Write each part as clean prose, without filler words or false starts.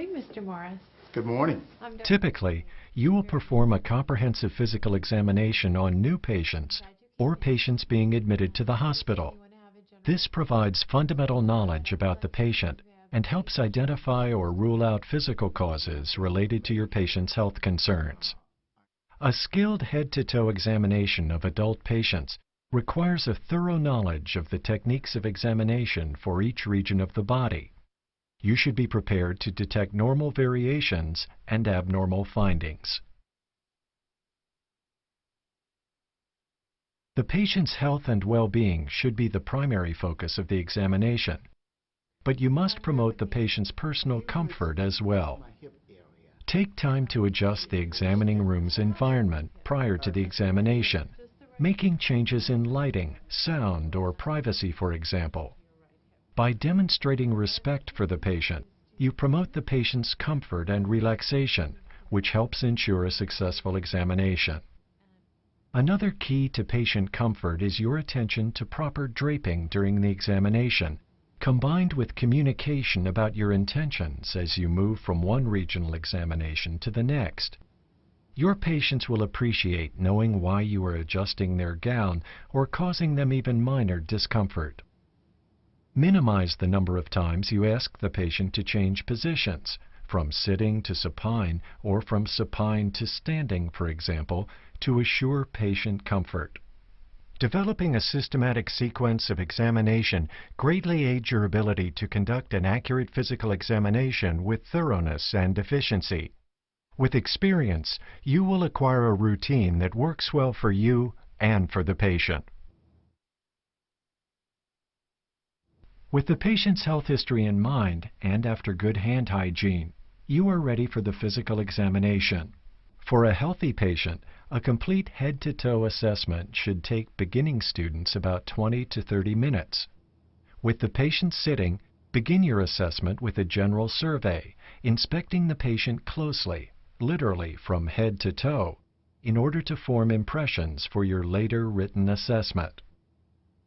morning, Mr. Morris. Good morning. Typically, you will perform a comprehensive physical examination on new patients or patients being admitted to the hospital. This provides fundamental knowledge about the patient and helps identify or rule out physical causes related to your patient's health concerns. A skilled head-to-toe examination of adult patients requires a thorough knowledge of the techniques of examination for each region of the body. You should be prepared to detect normal variations and abnormal findings. The patient's health and well-being should be the primary focus of the examination, but you must promote the patient's personal comfort as well. Take time to adjust the examining room's environment prior to the examination, making changes in lighting, sound, or privacy, for example. By demonstrating respect for the patient, you promote the patient's comfort and relaxation, which helps ensure a successful examination. Another key to patient comfort is your attention to proper draping during the examination, combined with communication about your intentions as you move from one regional examination to the next. Your patients will appreciate knowing why you are adjusting their gown or causing them even minor discomfort. Minimize the number of times you ask the patient to change positions, from sitting to supine or from supine to standing, for example, to assure patient comfort. Developing a systematic sequence of examination greatly aids your ability to conduct an accurate physical examination with thoroughness and efficiency. With experience, you will acquire a routine that works well for you and for the patient. With the patient's health history in mind, and after good hand hygiene, you are ready for the physical examination. For a healthy patient, a complete head-to-toe assessment should take beginning students about 20 to 30 minutes. With the patient sitting, begin your assessment with a general survey, inspecting the patient closely, literally from head to toe, in order to form impressions for your later written assessment.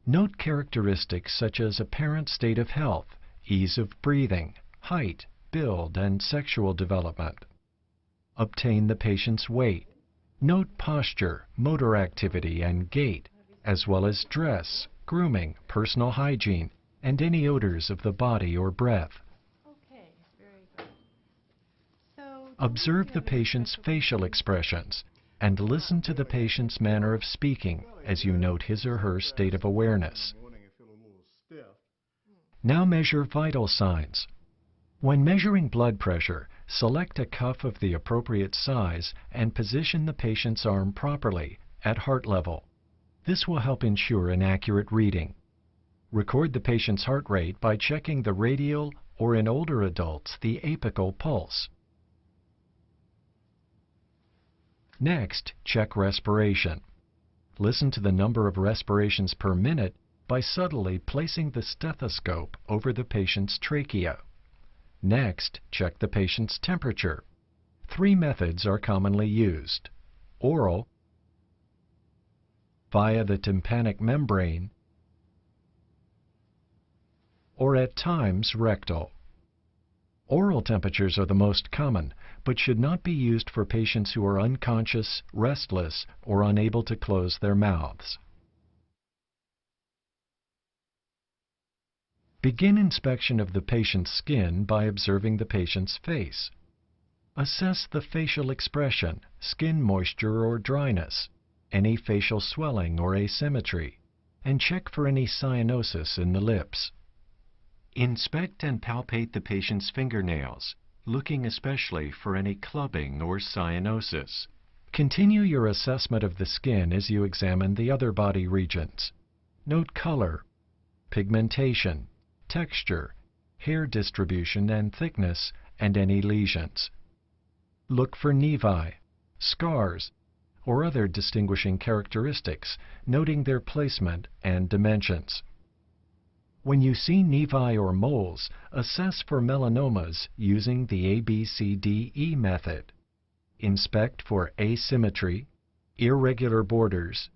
Note characteristics such as apparent state of health, ease of breathing, height, build, and sexual development. Obtain the patient's weight. Note posture, motor activity, and gait, as well as dress, grooming, personal hygiene, and any odors of the body or breath. Okay, very good. So, Observe the patient's facial expressions and listen to the patient's manner of speaking as you note his or her state of awareness. Now measure vital signs. When measuring blood pressure, select a cuff of the appropriate size and position the patient's arm properly at heart level. This will help ensure an accurate reading. Record the patient's heart rate by checking the radial or, in older adults, the apical pulse. Next, check respiration. Listen to the number of respirations per minute by subtly placing the stethoscope over the patient's trachea. Next, check the patient's temperature. 3 methods are commonly used: oral, via the tympanic membrane, or at times rectal. Oral temperatures are the most common, but should not be used for patients who are unconscious, restless, or unable to close their mouths. Begin inspection of the patient's skin by observing the patient's face. Assess the facial expression, skin moisture or dryness, any facial swelling or asymmetry, and check for any cyanosis in the lips. Inspect and palpate the patient's fingernails, looking especially for any clubbing or cyanosis. Continue your assessment of the skin as you examine the other body regions. Note color, pigmentation, texture, hair distribution and thickness, and any lesions. Look for nevi, scars, or other distinguishing characteristics, noting their placement and dimensions. When you see nevi or moles, assess for melanomas using the ABCDE method. Inspect for asymmetry, irregular borders,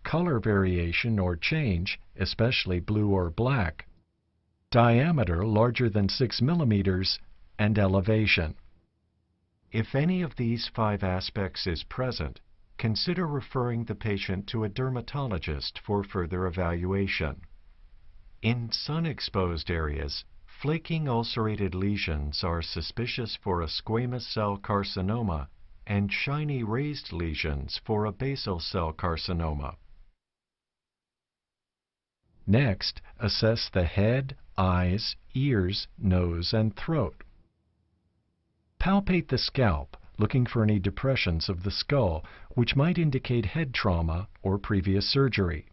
color variation or change, especially blue or black, diameter larger than 6 millimeters, and elevation. If any of these 5 aspects is present, consider referring the patient to a dermatologist for further evaluation. In sun-exposed areas, flaking ulcerated lesions are suspicious for a squamous cell carcinoma and shiny raised lesions for a basal cell carcinoma. Next, assess the head, eyes, ears, nose, and throat. Palpate the scalp, looking for any depressions of the skull, which might indicate head trauma or previous surgery.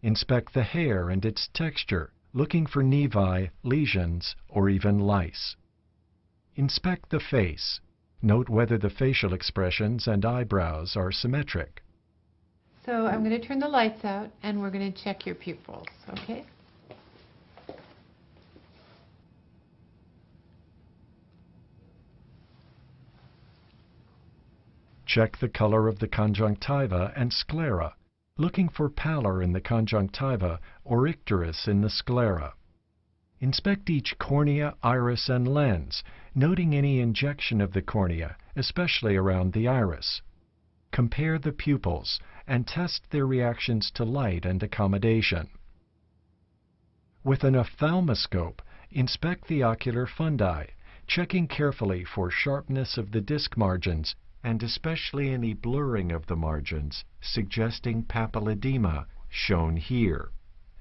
Inspect the hair and its texture, looking for nevi, lesions, or even lice. Inspect the face. Note whether the facial expressions and eyebrows are symmetric. So I'm going to turn the lights out and we're going to check your pupils, okay? Check the color of the conjunctiva and sclera, looking for pallor in the conjunctiva or icterus in the sclera. Inspect each cornea, iris, and lens, noting any injection of the cornea, especially around the iris. Compare the pupils and test their reactions to light and accommodation. With an ophthalmoscope, inspect the ocular fundi, checking carefully for sharpness of the disc margins and especially any blurring of the margins, suggesting papilledema, shown here.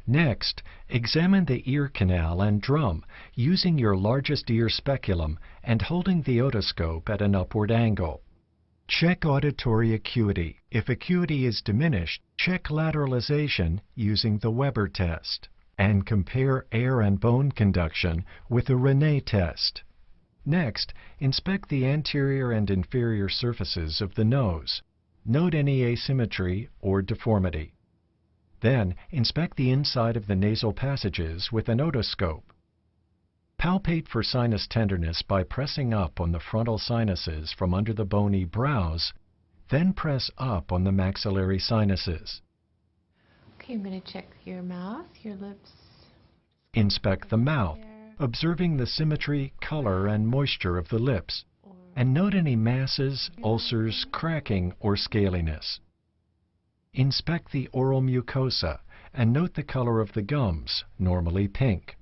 Next, examine the ear canal and drum using your largest ear speculum and holding the otoscope at an upward angle. Check auditory acuity. If acuity is diminished, check lateralization using the Weber test, and compare air and bone conduction with the René test. Next, inspect the anterior and inferior surfaces of the nose. Note any asymmetry or deformity. Then, inspect the inside of the nasal passages with an otoscope. Palpate for sinus tenderness by pressing up on the frontal sinuses from under the bony brows, then press up on the maxillary sinuses. Okay, I'm going to check your mouth, your lips. Inspect the mouth, observing the symmetry, color, and moisture of the lips, and note any masses, ulcers, cracking, or scaliness. Inspect the oral mucosa and note the color of the gums, normally pink.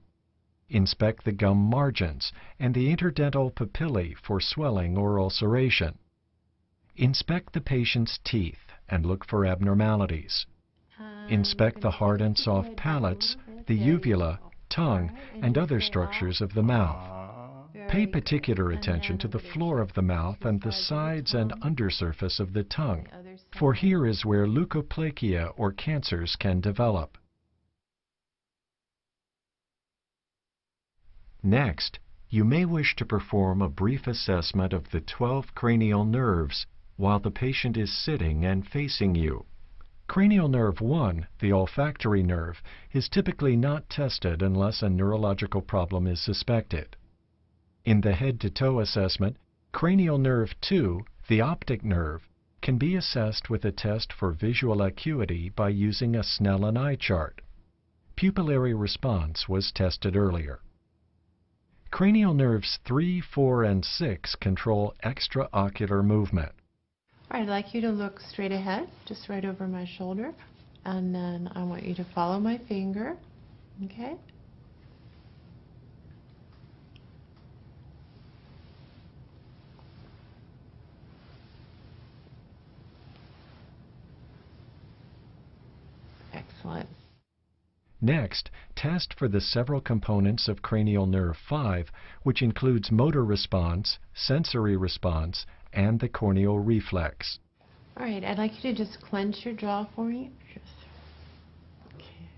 Inspect the gum margins and the interdental papillae for swelling or ulceration. Inspect the patient's teeth and look for abnormalities. Inspect the hard and soft palates, the uvula, tongue, and other structures of the mouth. Pay particular attention to the floor of the mouth and the sides and undersurface of the tongue, for here is where leukoplakia or cancers can develop. Next, you may wish to perform a brief assessment of the 12 cranial nerves while the patient is sitting and facing you. Cranial nerve 1, the olfactory nerve, is typically not tested unless a neurological problem is suspected. In the head-to-toe assessment, cranial nerve 2, the optic nerve, can be assessed with a test for visual acuity by using a Snellen eye chart. Pupillary response was tested earlier. Cranial nerves 3, 4, and 6 control extraocular movement. All right, I'd like you to look straight ahead, just right over my shoulder, and then I want you to follow my finger, okay? Excellent. Next, test for the several components of cranial nerve 5, which includes motor response, sensory response, and the corneal reflex. All right, I'd like you to just clench your jaw for me. Okay,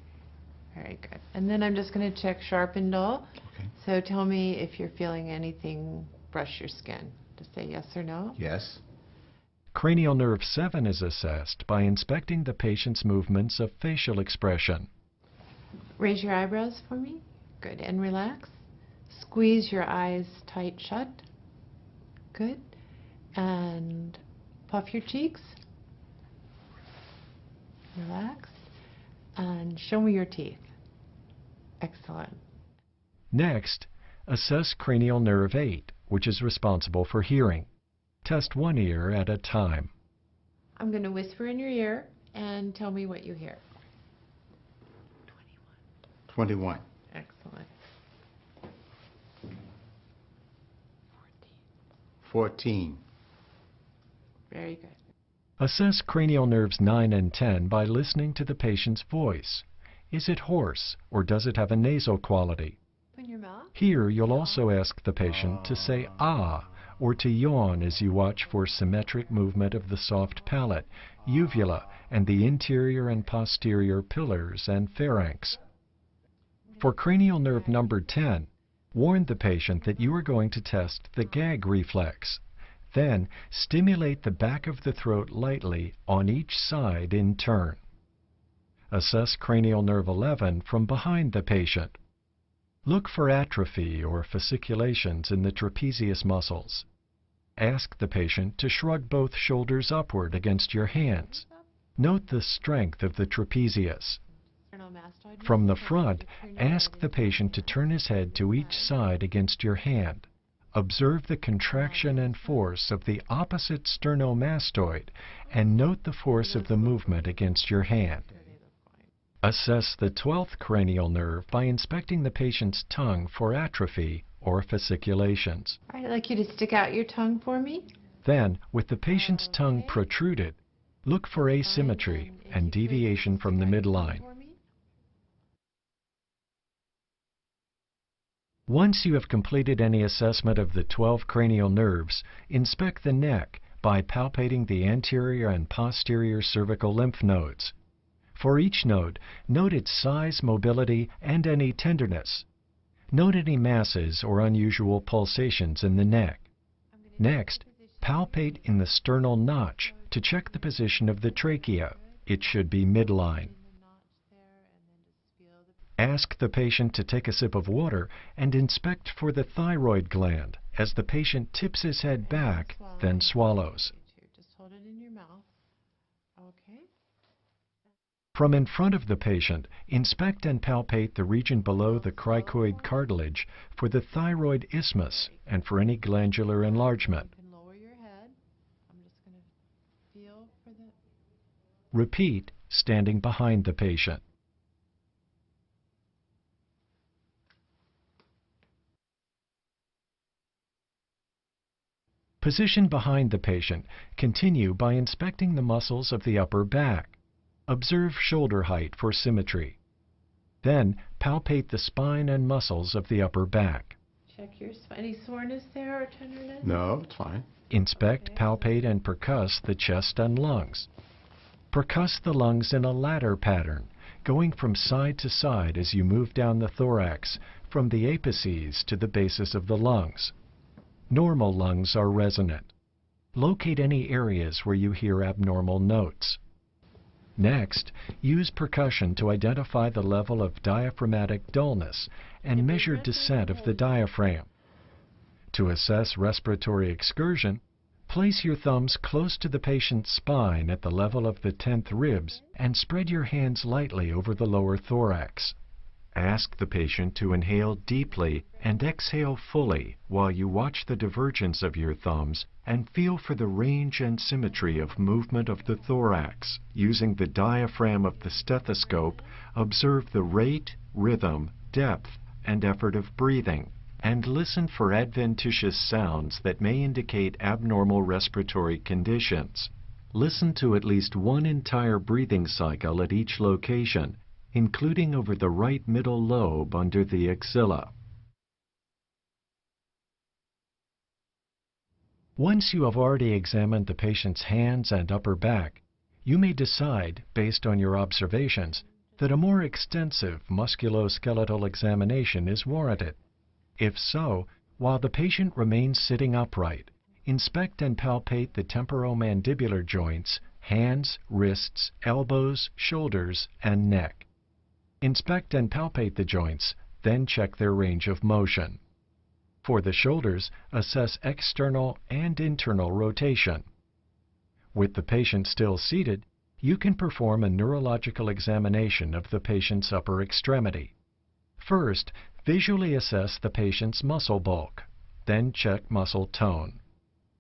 very good. And then I'm just going to check sharp and dull. Okay. So tell me if you're feeling anything brush your skin. Just say yes or no. Yes. Cranial nerve 7 is assessed by inspecting the patient's movements of facial expression. Raise your eyebrows for me. Good. And relax. Squeeze your eyes tight shut. Good. And puff your cheeks. Relax. And show me your teeth. Excellent. Next, assess cranial nerve 8 which is responsible for hearing. Test one ear at a time. I'm going to whisper in your ear and tell me what you hear. 21. Excellent. 14. Very good. Assess cranial nerves 9 and 10 by listening to the patient's voice. Is it hoarse, or does it have a nasal quality? Open your mouth. Here, you'll also ask the patient to say ah, or to yawn as you watch for symmetric movement of the soft palate, uvula, and the interior and posterior pillars and pharynx. For cranial nerve number 10, warn the patient that you are going to test the gag reflex. Then, stimulate the back of the throat lightly on each side in turn. Assess cranial nerve 11 from behind the patient. Look for atrophy or fasciculations in the trapezius muscles. Ask the patient to shrug both shoulders upward against your hands. Note the strength of the trapezius. From the front, ask the patient to turn his head to each side against your hand. Observe the contraction and force of the opposite sternomastoid and note the force of the movement against your hand. Assess the 12th cranial nerve by inspecting the patient's tongue for atrophy or fasciculations. All right, I'd like you to stick out your tongue for me. Then, with the patient's tongue protruded, look for asymmetry and deviation from the midline. Once you have completed any assessment of the 12 cranial nerves, inspect the neck by palpating the anterior and posterior cervical lymph nodes. For each node, note its size, mobility, and any tenderness. Note any masses or unusual pulsations in the neck. Next, palpate in the sternal notch to check the position of the trachea. It should be midline. Ask the patient to take a sip of water and inspect for the thyroid gland as the patient tips his head back, then swallows. Just hold it in your mouth. Okay. From in front of the patient, inspect and palpate the region below the cricoid cartilage for the thyroid isthmus and for any glandular enlargement. You can lower your head. I'm just going to feel for the... Repeat, standing behind the patient. Positioned behind the patient, continue by inspecting the muscles of the upper back. Observe shoulder height for symmetry. Then, palpate the spine and muscles of the upper back. Check your spine. Any soreness there or tenderness? No, it's fine. Inspect, palpate, and percuss the chest and lungs. Percuss the lungs in a ladder pattern, going from side to side as you move down the thorax, from the apices to the basis of the lungs. Normal lungs are resonant. Locate any areas where you hear abnormal notes. Next, use percussion to identify the level of diaphragmatic dullness and measure descent of the diaphragm. To assess respiratory excursion, place your thumbs close to the patient's spine at the level of the 10th ribs and spread your hands lightly over the lower thorax. Ask the patient to inhale deeply and exhale fully while you watch the divergence of your thumbs and feel for the range and symmetry of movement of the thorax. Using the diaphragm of the stethoscope, observe the rate, rhythm, depth, and effort of breathing, and listen for adventitious sounds that may indicate abnormal respiratory conditions. Listen to at least one entire breathing cycle at each location, including over the right middle lobe under the axilla. Once you have already examined the patient's hands and upper back, you may decide, based on your observations, that a more extensive musculoskeletal examination is warranted. If so, while the patient remains sitting upright, inspect and palpate the temporomandibular joints, hands, wrists, elbows, shoulders, and neck. Inspect and palpate the joints, then check their range of motion. For the shoulders, assess external and internal rotation. With the patient still seated, you can perform a neurological examination of the patient's upper extremity. First, visually assess the patient's muscle bulk. then check muscle tone.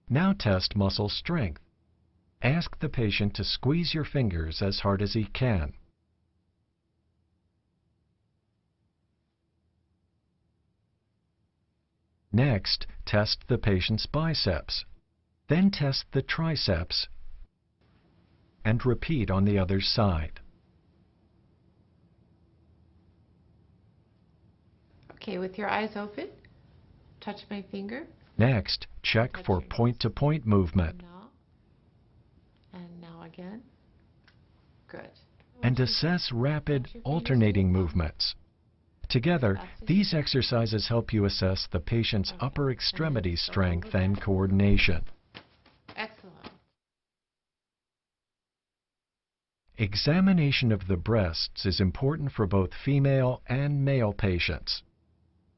Now test muscle strength. Ask the patient to squeeze your fingers as hard as he can. Next, test the patient's biceps. Then test the triceps and repeat on the other side. Okay, with your eyes open, touch my finger. Next, check for point-to-point movement And now again. Good. and assess rapid alternating movements. Together, these exercises help you assess the patient's upper extremity strength and coordination. Excellent. Examination of the breasts is important for both female and male patients.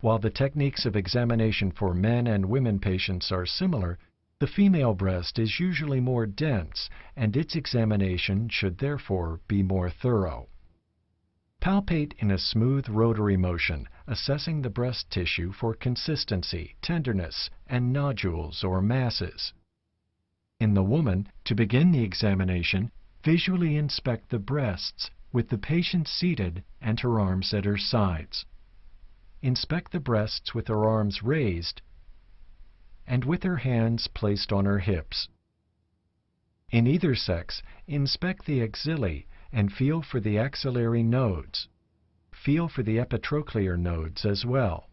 While the techniques of examination for men and women patients are similar, the female breast is usually more dense, and its examination should therefore be more thorough. Palpate in a smooth rotary motion, assessing the breast tissue for consistency, tenderness, and nodules or masses. In the woman, to begin the examination, visually inspect the breasts with the patient seated and her arms at her sides. Inspect the breasts with her arms raised and with her hands placed on her hips. In either sex, inspect the axillae and feel for the axillary nodes. Feel for the epitrochlear nodes as well.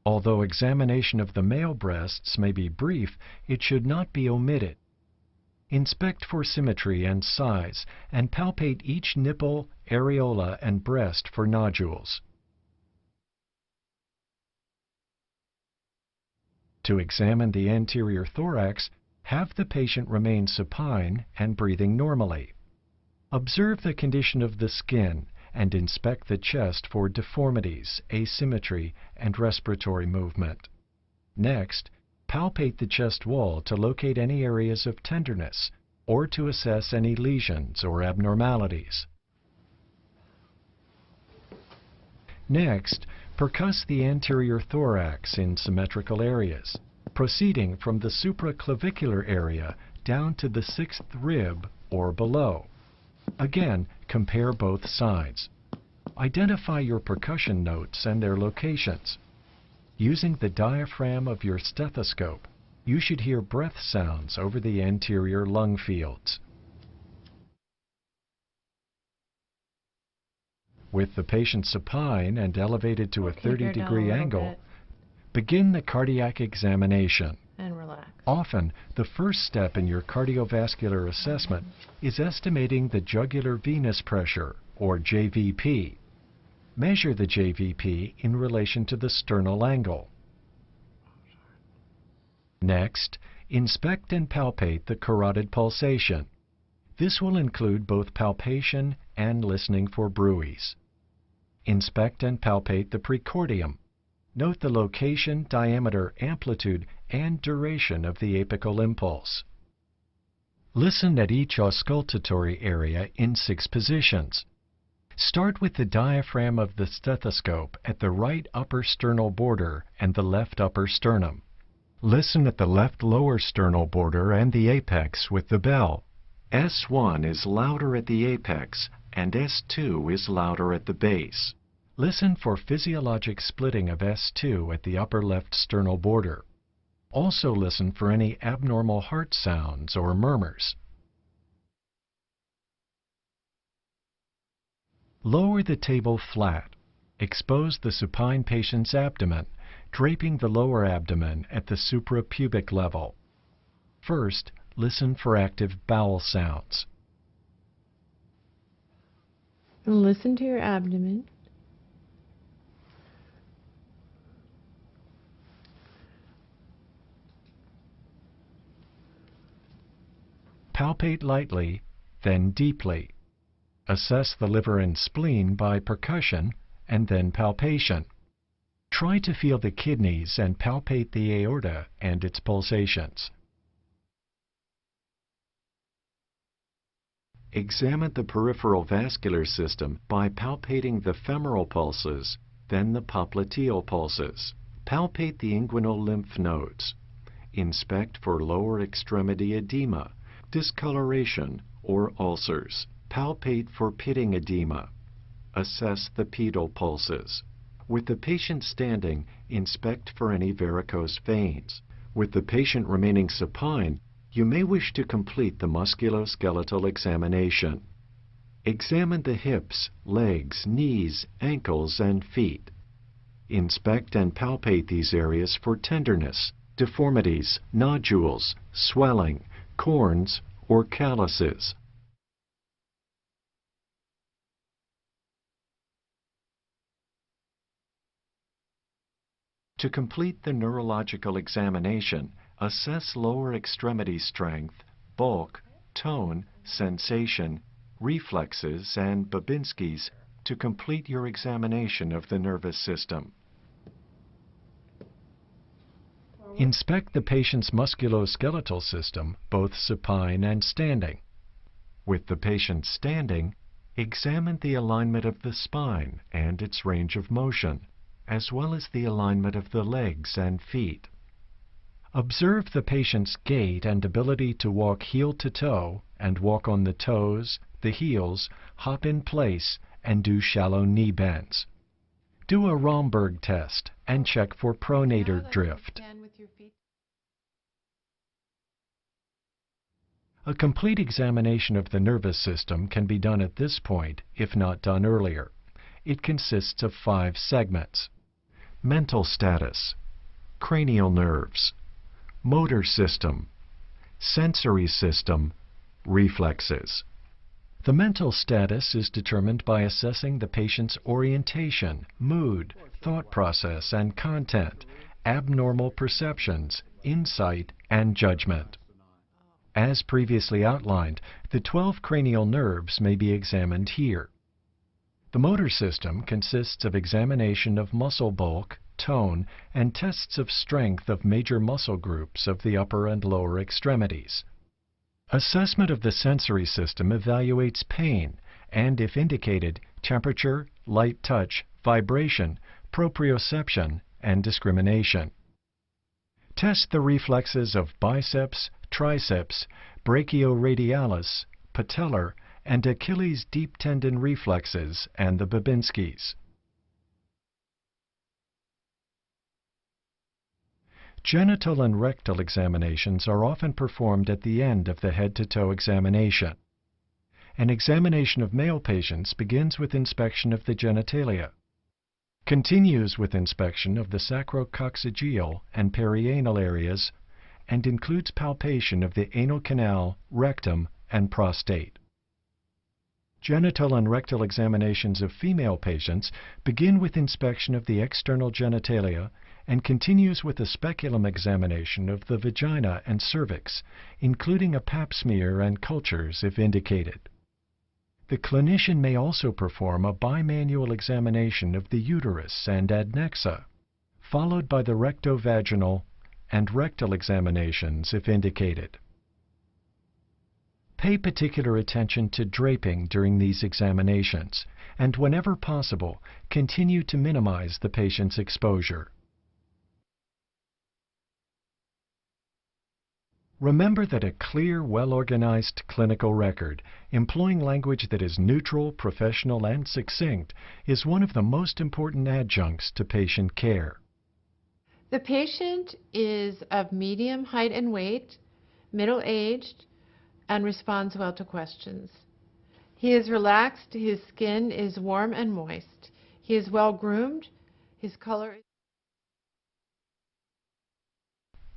Although examination of the male breasts may be brief, it should not be omitted. Inspect for symmetry and size, and palpate each nipple, areola, and breast for nodules. To examine the anterior thorax, have the patient remain supine and breathing normally. Observe the condition of the skin and inspect the chest for deformities, asymmetry, and respiratory movement. Next, palpate the chest wall to locate any areas of tenderness or to assess any lesions or abnormalities. Next, percuss the anterior thorax in symmetrical areas, proceeding from the supraclavicular area down to the sixth rib or below. Again, compare both sides. Identify your percussion notes and their locations. Using the diaphragm of your stethoscope, you should hear breath sounds over the anterior lung fields. With the patient supine and elevated to a 30-degree angle, begin the cardiac examination. And relax. Often, the first step in your cardiovascular assessment is estimating the jugular venous pressure, or JVP. Measure the JVP in relation to the sternal angle. Next, inspect and palpate the carotid pulsation. This will include both palpation and listening for bruits. Inspect and palpate the precordium. Note the location, diameter, amplitude, and duration of the apical impulse. Listen at each auscultatory area in 6 positions. Start with the diaphragm of the stethoscope at the right upper sternal border and the left upper sternum. Listen at the left lower sternal border and the apex with the bell. S1 is louder at the apex and S2 is louder at the base. Listen for physiologic splitting of S2 at the upper left sternal border. Also listen for any abnormal heart sounds or murmurs. Lower the table flat. Expose the supine patient's abdomen, draping the lower abdomen at the suprapubic level. First, listen for active bowel sounds. Listen to your abdomen. Palpate lightly, then deeply. Assess the liver and spleen by percussion and then palpation. Try to feel the kidneys and palpate the aorta and its pulsations. Examine the peripheral vascular system by palpating the femoral pulses, then the popliteal pulses. palpate the inguinal lymph nodes. Inspect for lower extremity edema, discoloration, or ulcers. Palpate for pitting edema. Assess the pedal pulses. With the patient standing, inspect for any varicose veins. With the patient remaining supine, you may wish to complete the musculoskeletal examination. Examine the hips, legs, knees, ankles, and feet. Inspect and palpate these areas for tenderness, deformities, nodules, swelling, corns, or calluses. To complete the neurological examination, assess lower extremity strength, bulk, tone, sensation, reflexes, and Babinski's to complete your examination of the nervous system. Inspect the patient's musculoskeletal system, both supine and standing. With the patient standing, examine the alignment of the spine and its range of motion, as well as the alignment of the legs and feet. Observe the patient's gait and ability to walk heel to toe and walk on the toes, the heels, hop in place, and do shallow knee bends. Do a Romberg test and check for pronator drift. A complete examination of the nervous system can be done at this point, if not done earlier. It consists of 5 segments: mental status, cranial nerves, motor system, sensory system, reflexes. The mental status is determined by assessing the patient's orientation, mood, thought process, and content, abnormal perceptions, insight, and judgment. As previously outlined, the 12 cranial nerves may be examined here. The motor system consists of examination of muscle bulk, tone, and tests of strength of major muscle groups of the upper and lower extremities. Assessment of the sensory system evaluates pain and, if indicated, temperature, light touch, vibration, proprioception, and discrimination. Test the reflexes of biceps, triceps, brachioradialis, patellar, and Achilles deep tendon reflexes and the Babinski's. Genital and rectal examinations are often performed at the end of the head-to-toe examination. An examination of male patients begins with inspection of the genitalia, continues with inspection of the sacrococcygeal and perianal areas, and includes palpation of the anal canal, rectum, and prostate. Genital and rectal examinations of female patients begin with inspection of the external genitalia and continues with a speculum examination of the vagina and cervix, including a pap smear and cultures if indicated. The clinician may also perform a bimanual examination of the uterus and adnexa, followed by the rectovaginal and rectal examinations if indicated. Pay particular attention to draping during these examinations, and whenever possible, continue to minimize the patient's exposure. Remember that a clear, well-organized clinical record, employing language that is neutral, professional, and succinct, is one of the most important adjuncts to patient care. The patient is of medium height and weight, middle-aged, and responds well to questions. He is relaxed, his skin is warm and moist. He is well groomed, his color is...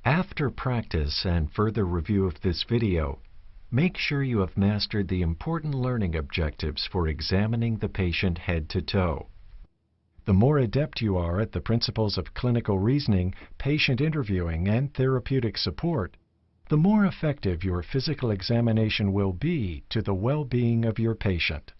After practice and further review of this video, make sure you have mastered the important learning objectives for examining the patient head to toe. The more adept you are at the principles of clinical reasoning, patient interviewing, and therapeutic support, the more effective your physical examination will be to the well-being of your patient.